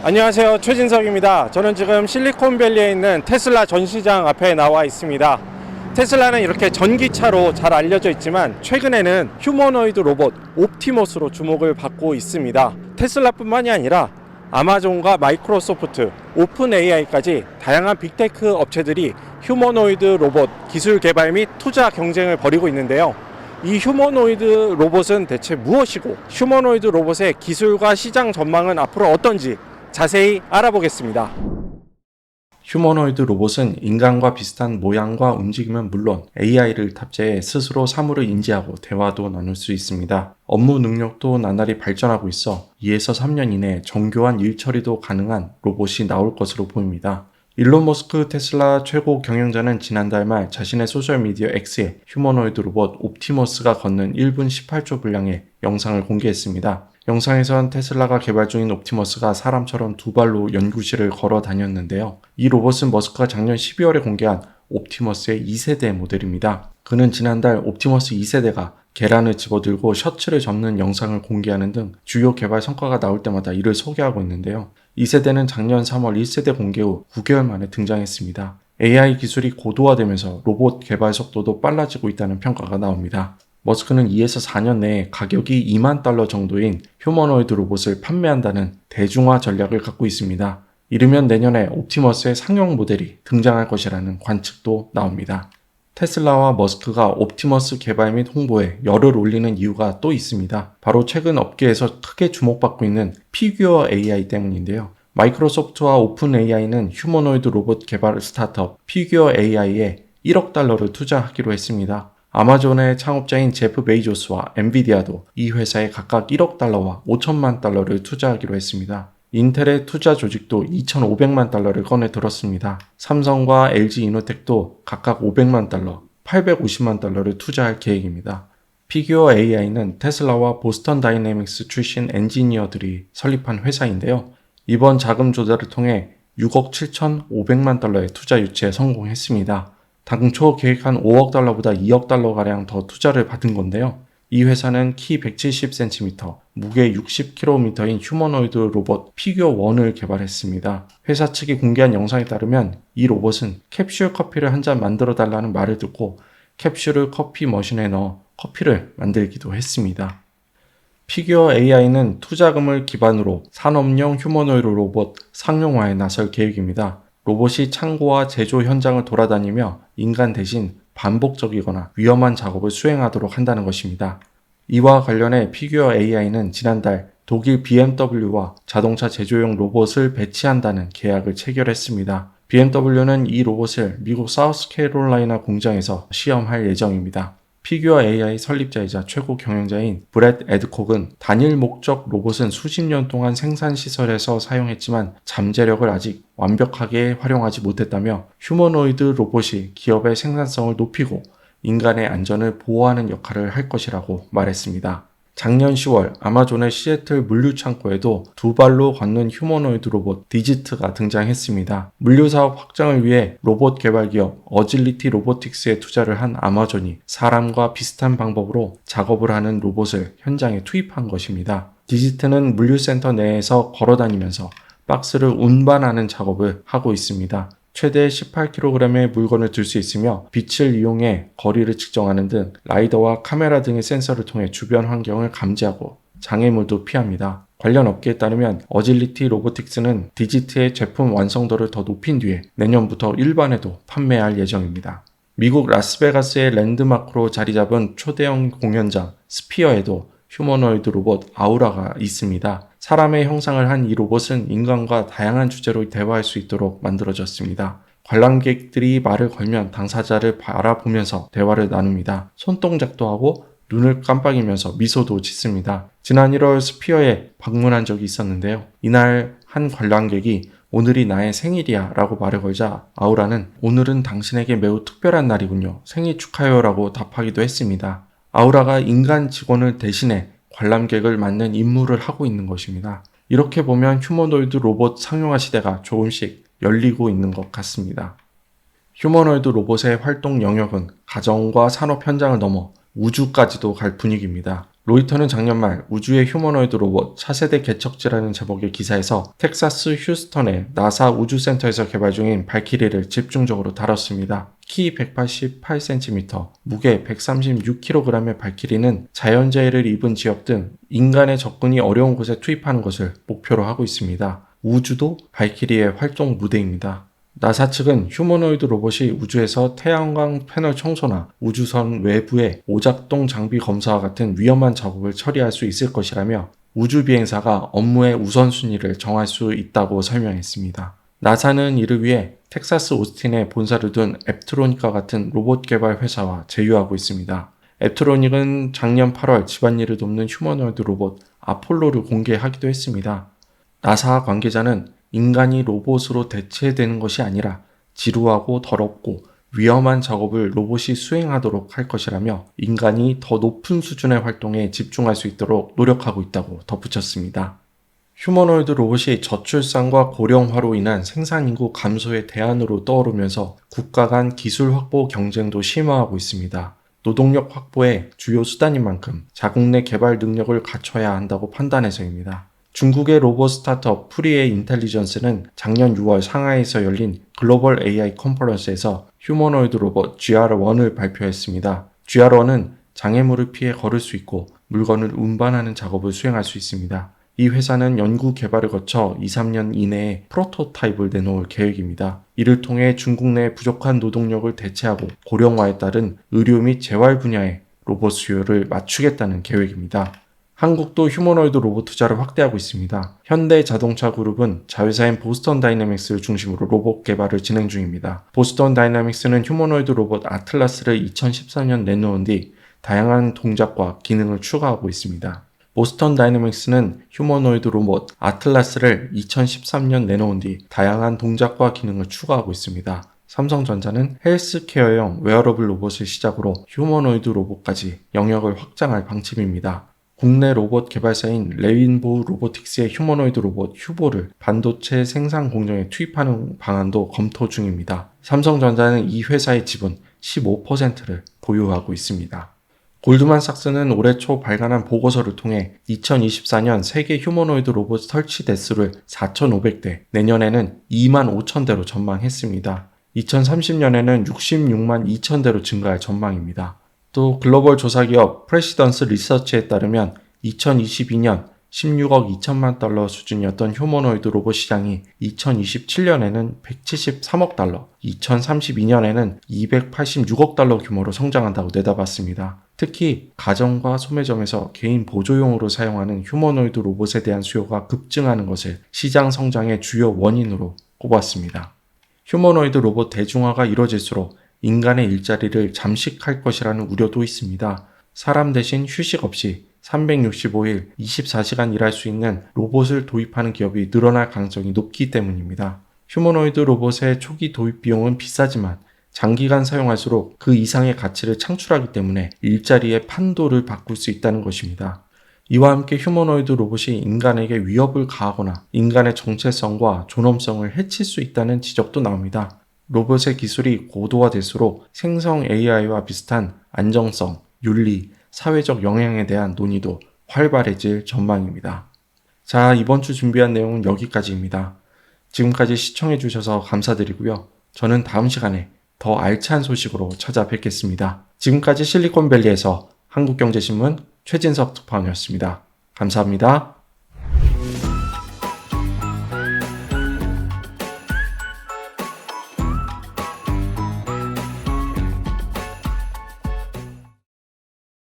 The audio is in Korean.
안녕하세요, 최진석입니다. 저는 지금 실리콘밸리에 있는 테슬라 전시장 앞에 나와 있습니다. 테슬라는 이렇게 전기차로 잘 알려져 있지만 최근에는 휴머노이드 로봇 옵티머스로 주목을 받고 있습니다. 테슬라뿐만이 아니라 아마존과 마이크로소프트, 오픈 AI까지 다양한 빅테크 업체들이 휴머노이드 로봇 기술 개발 및 투자 경쟁을 벌이고 있는데요. 이 휴머노이드 로봇은 대체 무엇이고, 휴머노이드 로봇의 기술과 시장 전망은 앞으로 어떤지 자세히 알아보겠습니다. 휴머노이드 로봇은 인간과 비슷한 모양과 움직임은 물론 AI를 탑재해 스스로 사물을 인지하고 대화도 나눌 수 있습니다. 업무 능력도 나날이 발전하고 있어 2에서 3년 이내에 정교한 일 처리도 가능한 로봇이 나올 것으로 보입니다. 일론 머스크 테슬라 최고 경영자는 지난달 말 자신의 소셜미디어 X에 휴머노이드 로봇 옵티머스가 걷는 1분 18초 분량의 영상을 공개했습니다. 영상에선 테슬라가 개발 중인 옵티머스가 사람처럼 두 발로 연구실을 걸어 다녔는데요. 이 로봇은 머스크가 작년 12월에 공개한 옵티머스의 2세대 모델입니다. 그는 지난달 옵티머스 2세대가 계란을 집어들고 셔츠를 접는 영상을 공개하는 등 주요 개발 성과가 나올 때마다 이를 소개하고 있는데요. 2세대는 작년 3월 1세대 공개 후 9개월 만에 등장했습니다. AI 기술이 고도화되면서 로봇 개발 속도도 빨라지고 있다는 평가가 나옵니다. 머스크는 2에서 4년 내에 가격이 $2만 정도인 휴머노이드 로봇을 판매한다는 대중화 전략을 갖고 있습니다. 이르면 내년에 옵티머스의 상용 모델이 등장할 것이라는 관측도 나옵니다. 테슬라와 머스크가 옵티머스 개발 및 홍보에 열을 올리는 이유가 또 있습니다. 바로 최근 업계에서 크게 주목받고 있는 피규어 AI 때문인데요. 마이크로소프트와 오픈 AI는 휴머노이드 로봇 개발 스타트업 피규어 AI에 $1억 투자하기로 했습니다. 아마존의 창업자인 제프 베이조스와 엔비디아도 이 회사에 각각 $1억와 $5천만 투자하기로 했습니다. 인텔의 투자 조직도 $2,500만 꺼내 들었습니다. 삼성과 LG이노텍도 각각 $500만, $850만 투자할 계획입니다. 피규어 AI는 테슬라와 보스턴 다이내믹스 출신 엔지니어들이 설립한 회사인데요. 이번 자금 조달을 통해 $6억 7,500만 투자 유치에 성공했습니다. 당초 계획한 $5억 보다 $2억 가량 더 투자를 받은 건데요. 이 회사는 키 170cm, 무게 60kg인 휴머노이드 로봇 피규어 1을 개발했습니다. 회사 측이 공개한 영상에 따르면 이 로봇은 캡슐 커피를 한 잔 만들어 달라는 말을 듣고 캡슐을 커피 머신에 넣어 커피를 만들기도 했습니다. 피규어 AI는 투자금을 기반으로 산업용 휴머노이드 로봇 상용화에 나설 계획입니다. 로봇이 창고와 제조 현장을 돌아다니며 인간 대신 반복적이거나 위험한 작업을 수행하도록 한다는 것입니다. 이와 관련해 피규어 AI는 지난달 독일 BMW와 자동차 제조용 로봇을 배치한다는 계약을 체결했습니다. BMW는 이 로봇을 미국 사우스캐롤라이나 공장에서 시험할 예정입니다. 피규어 AI 설립자이자 최고 경영자인 브렛 에드콕은 단일 목적 로봇은 수십 년 동안 생산시설에서 사용했지만 잠재력을 아직 완벽하게 활용하지 못했다며 휴머노이드 로봇이 기업의 생산성을 높이고 인간의 안전을 보호하는 역할을 할 것이라고 말했습니다. 작년 10월 아마존의 시애틀 물류 창고에도 두 발로 걷는 휴머노이드 로봇 디지트가 등장했습니다. 물류 사업 확장을 위해 로봇 개발 기업 어질리티 로보틱스에 투자를 한 아마존이 사람과 비슷한 방법으로 작업을 하는 로봇을 현장에 투입한 것입니다. 디지트는 물류센터 내에서 걸어다니면서 박스를 운반하는 작업을 하고 있습니다. 최대 18kg의 물건을 들 수 있으며 빛을 이용해 거리를 측정하는 등 라이더와 카메라 등의 센서를 통해 주변 환경을 감지하고 장애물도 피합니다. 관련 업계에 따르면 어질리티 로보틱스는 디지트의 제품 완성도를 더 높인 뒤에 내년부터 일반에도 판매할 예정입니다. 미국 라스베가스의 랜드마크로 자리 잡은 초대형 공연장 스피어에도 휴머노이드 로봇 아우라가 있습니다. 사람의 형상을 한 이 로봇은 인간과 다양한 주제로 대화할 수 있도록 만들어졌습니다. 관람객들이 말을 걸면 당사자를 바라보면서 대화를 나눕니다. 손동작도 하고 눈을 깜빡이면서 미소도 짓습니다. 지난 1월 스피어에 방문한 적이 있었는데요. 이날 한 관람객이 오늘이 나의 생일이야 라고 말을 걸자 아우라는 오늘은 당신에게 매우 특별한 날이군요. 생일 축하해요 라고 답하기도 했습니다. 아우라가 인간 직원을 대신해 관람객을 맞는 임무를 하고 있는 것입니다. 이렇게 보면 휴머노이드 로봇 상용화 시대가 조금씩 열리고 있는 것 같습니다. 휴머노이드 로봇의 활동 영역은 가정과 산업 현장을 넘어 우주까지도 갈 분위기입니다. 로이터는 작년 말 우주의 휴머노이드 로봇 차세대 개척지라는 제목의 기사에서 텍사스 휴스턴의 나사 우주센터에서 개발 중인 발키리를 집중적으로 다뤘습니다. 키 188cm, 무게 136kg의 발키리는 자연재해를 입은 지역 등 인간의 접근이 어려운 곳에 투입하는 것을 목표로 하고 있습니다. 우주도 발키리의 활동 무대입니다. 나사 측은 휴머노이드 로봇이 우주에서 태양광 패널 청소나 우주선 외부의 오작동 장비 검사와 같은 위험한 작업을 처리할 수 있을 것이라며 우주 비행사가 업무의 우선순위를 정할 수 있다고 설명했습니다. 나사는 이를 위해 텍사스 오스틴에 본사를 둔 앱트로닉과 같은 로봇 개발 회사와 제휴하고 있습니다. 앱트로닉은 작년 8월 집안일을 돕는 휴머노이드 로봇 아폴로를 공개하기도 했습니다. 나사 관계자는 인간이 로봇으로 대체되는 것이 아니라 지루하고 더럽고 위험한 작업을 로봇이 수행하도록 할 것이라며 인간이 더 높은 수준의 활동에 집중할 수 있도록 노력하고 있다고 덧붙였습니다. 휴머노이드 로봇이 저출산과 고령화로 인한 생산인구 감소의 대안으로 떠오르면서 국가 간 기술 확보 경쟁도 심화하고 있습니다. 노동력 확보의 주요 수단인 만큼 자국 내 개발 능력을 갖춰야 한다고 판단해서입니다. 중국의 로봇 스타트업 프리에이 인텔리전스는 작년 6월 상하이에서 열린 글로벌 AI 컨퍼런스에서 휴머노이드 로봇 GR1을 발표했습니다. GR1은 장애물을 피해 걸을 수 있고 물건을 운반하는 작업을 수행할 수 있습니다. 이 회사는 연구 개발을 거쳐 2-3년 이내에 프로토타입을 내놓을 계획입니다. 이를 통해 중국 내 부족한 노동력을 대체하고 고령화에 따른 의료 및 재활 분야의 로봇 수요를 맞추겠다는 계획입니다. 한국도 휴머노이드 로봇 투자를 확대하고 있습니다. 현대자동차 그룹은 자회사인 보스턴 다이내믹스를 중심으로 로봇 개발을 진행 중입니다. 보스턴 다이내믹스는 휴머노이드 로봇 아틀라스를 2014년 내놓은 뒤 다양한 동작과 기능을 추가하고 있습니다. 보스턴 다이내믹스는 휴머노이드 로봇 아틀라스를 2013년 내놓은 뒤 다양한 동작과 기능을 추가하고 있습니다. 삼성전자는 헬스케어용 웨어러블 로봇을 시작으로 휴머노이드 로봇까지 영역을 확장할 방침입니다. 국내 로봇 개발사인 레인보우 로보틱스의 휴머노이드 로봇 휴보를 반도체 생산 공정에 투입하는 방안도 검토 중입니다. 삼성전자는 이 회사의 지분 15%를 보유하고 있습니다. 골드만삭스는 올해 초 발간한 보고서를 통해 2024년 세계 휴머노이드 로봇 설치 대수를 4,500대, 내년에는 25,000대로 전망했습니다. 2030년에는 66만 2,000대로 증가할 전망입니다. 또 글로벌 조사기업 프레시던스 리서치에 따르면 2022년 16억 2천만 달러 수준이었던 휴머노이드 로봇 시장이 2027년에는 173억 달러, 2032년에는 286억 달러 규모로 성장한다고 내다봤습니다. 특히 가정과 소매점에서 개인 보조용으로 사용하는 휴머노이드 로봇에 대한 수요가 급증하는 것을 시장 성장의 주요 원인으로 꼽았습니다. 휴머노이드 로봇 대중화가 이뤄질수록 인간의 일자리를 잠식할 것이라는 우려도 있습니다. 사람 대신 휴식 없이 365일 24시간 일할 수 있는 로봇을 도입하는 기업이 늘어날 가능성이 높기 때문입니다. 휴머노이드 로봇의 초기 도입 비용은 비싸지만 장기간 사용할수록 그 이상의 가치를 창출하기 때문에 일자리의 판도를 바꿀 수 있다는 것입니다. 이와 함께 휴머노이드 로봇이 인간에게 위협을 가하거나 인간의 정체성과 존엄성을 해칠 수 있다는 지적도 나옵니다. 로봇의 기술이 고도화될수록 생성 AI와 비슷한 안정성, 윤리, 사회적 영향에 대한 논의도 활발해질 전망입니다. 자, 이번 주 준비한 내용은 여기까지입니다. 지금까지 시청해주셔서 감사드리고요. 저는 다음 시간에 더 알찬 소식으로 찾아뵙겠습니다. 지금까지 실리콘밸리에서 한국경제신문 최진석 특파원이었습니다. 감사합니다.